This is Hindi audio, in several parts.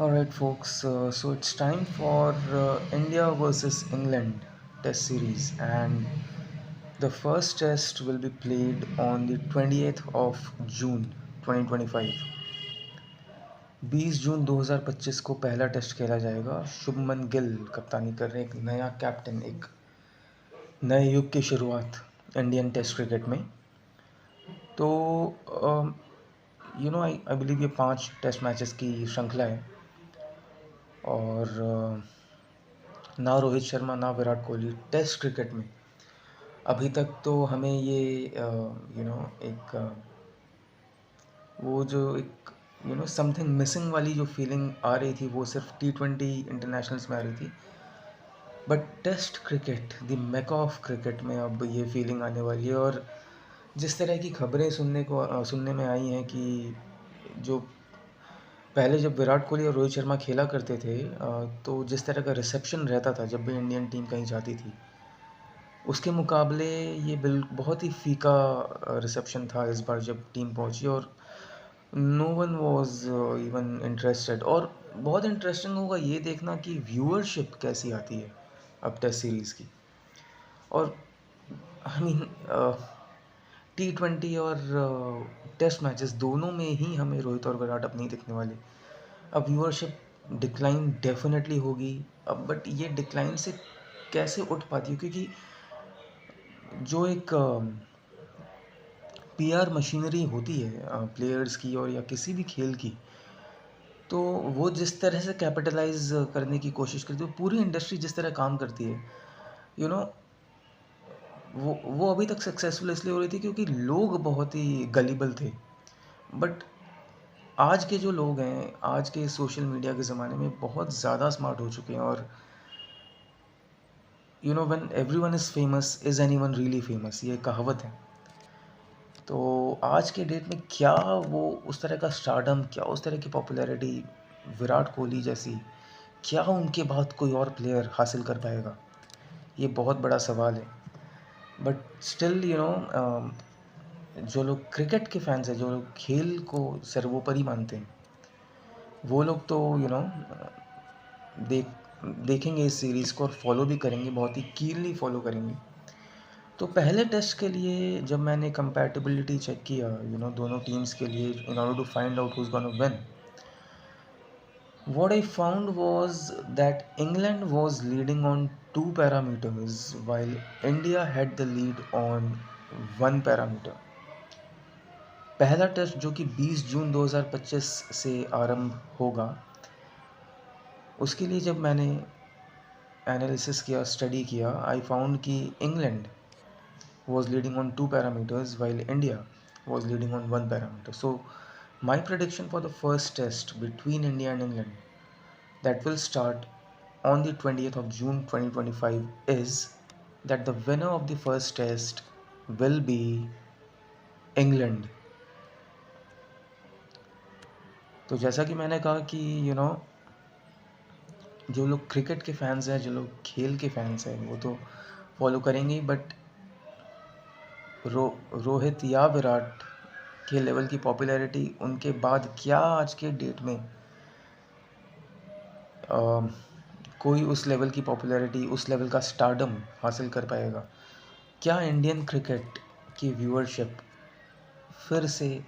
All right, folks. So it's time for India versus England Test series, and the first test will be played on the 28th of June 2025. 20 जून 2025 को पहला टेस्ट खेला जाएगा। शुभमन गिल कप्तानी कर रहे हैं, एक नया कैप्टन, एक नए युग की शुरुआत इंडियन टेस्ट क्रिकेट में। तो आई बिलीव ये 5 टेस्ट मैचेस की श्रृंखला है, और ना रोहित शर्मा ना विराट कोहली टेस्ट क्रिकेट में अभी तक तो हमें ये एक वो जो एक समथिंग मिसिंग वाली जो फीलिंग आ रही थी, वो सिर्फ T20 इंटरनेशनल्स में आ रही थी। But test cricket, the Mecca of cricket में अब ये फीलिंग आने वाली है। और जिस तरह की खबरें सुनने में आई हैं कि जो पहले जब विराट कोहली और रोहित शर्मा खेला करते थे, तो जिस तरह का रिसेप्शन रहता था जब भी इंडियन टीम कहीं जाती थी, उसके मुकाबले ये बहुत ही फीका रिसेप्शन था इस बार जब टीम पहुंची, और no one was even interested. और बहुत इंटरेस्टिंग होगा ये देखना कि व्यूअरशिप कैसी आती है अब टेस्ट सीरीज़ की। और आई मीन T20 और टेस्ट मैचेस दोनों में ही हमें रोहित और विराट अब नहीं दिखने वाले। अब व्यूअरशिप डिक्लाइन डेफिनेटली होगी अब, बट ये डिक्लाइन से कैसे उठ पाती है, क्योंकि जो एक PR मशीनरी होती है प्लेयर्स की और या किसी भी खेल की, तो वो जिस तरह से कैपिटलाइज करने की कोशिश करती है, पूरी इंडस्ट्री जिस तरह काम करती है, यू नो वो अभी तक सक्सेसफुल इसलिए हो रही थी क्योंकि लोग बहुत ही गलिबल थे। बट आज के जो लोग हैं, आज के सोशल मीडिया के ज़माने में बहुत ज़्यादा स्मार्ट हो चुके हैं, और when everyone is famous is anyone really famous, ये कहावत है। तो आज के डेट में क्या वो उस तरह का स्टारडम, क्या उस तरह की पॉपुलैरिटी विराट कोहली जैसी, क्या उनके बाद कोई और प्लेयर हासिल कर पाएगा, ये बहुत बड़ा सवाल है। बट स्टिल जो लोग क्रिकेट के फैंस हैं, जो लोग खेल को सर्वोपरि मानते हैं, वो लोग तो देखेंगे इस सीरीज़ को और फॉलो भी करेंगे, बहुत ही कीनली फॉलो करेंगे। तो पहले टेस्ट के लिए जब मैंने कंपैटिबिलिटी चेक किया दोनों टीम्स के लिए, in order to find out who is gonna win, what I found was that England was leading on 2 parameters while India had the lead on 1 parameter. पहला टेस्ट जो कि 20 जून 2025 से आरंभ होगा, उसके लिए जब मैंने एनालिसिस किया, स्टडी किया, आई फाउंड कि England was leading on 2 parameters while India was leading on 1 parameter. So my prediction for the first test between India and England that will start on the 20th of June 2025 is that the winner of the first test will be England. तो जैसा कि मैंने कहा कि जो लोग क्रिकेट के फैंस हैं, जो लोग खेल के फैंस हैं, वो तो फॉलो करेंगे, बट रोहित या विराट के लेवल की पॉपुलैरिटी उनके बाद क्या आज के डेट में कोई उस लेवल की पॉपुलैरिटी, उस लेवल का स्टारडम हासिल कर पाएगा? क्या इंडियन क्रिकेट की व्यूअरशिप फिर से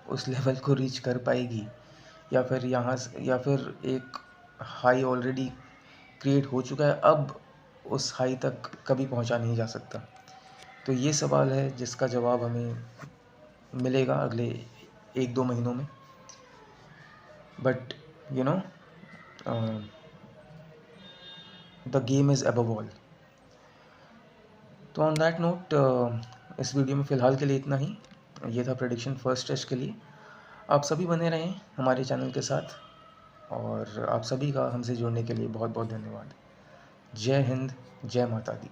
उस लेवल को रीच कर पाएगी, या फिर एक हाई ऑलरेडी क्रिएट हो चुका है, अब उस हाई तक कभी पहुंचा नहीं जा सकता? तो ये सवाल है जिसका जवाब हमें मिलेगा अगले 1-2 महीनों में। But the game is above all. तो ऑन दैट नोट, इस वीडियो में फ़िलहाल के लिए इतना ही। ये था प्रेडिक्शन फर्स्ट टेस्ट के लिए। आप सभी बने रहें हमारे चैनल के साथ, और आप सभी का हमसे जुड़ने के लिए बहुत बहुत धन्यवाद। जय हिंद, जय माता दी।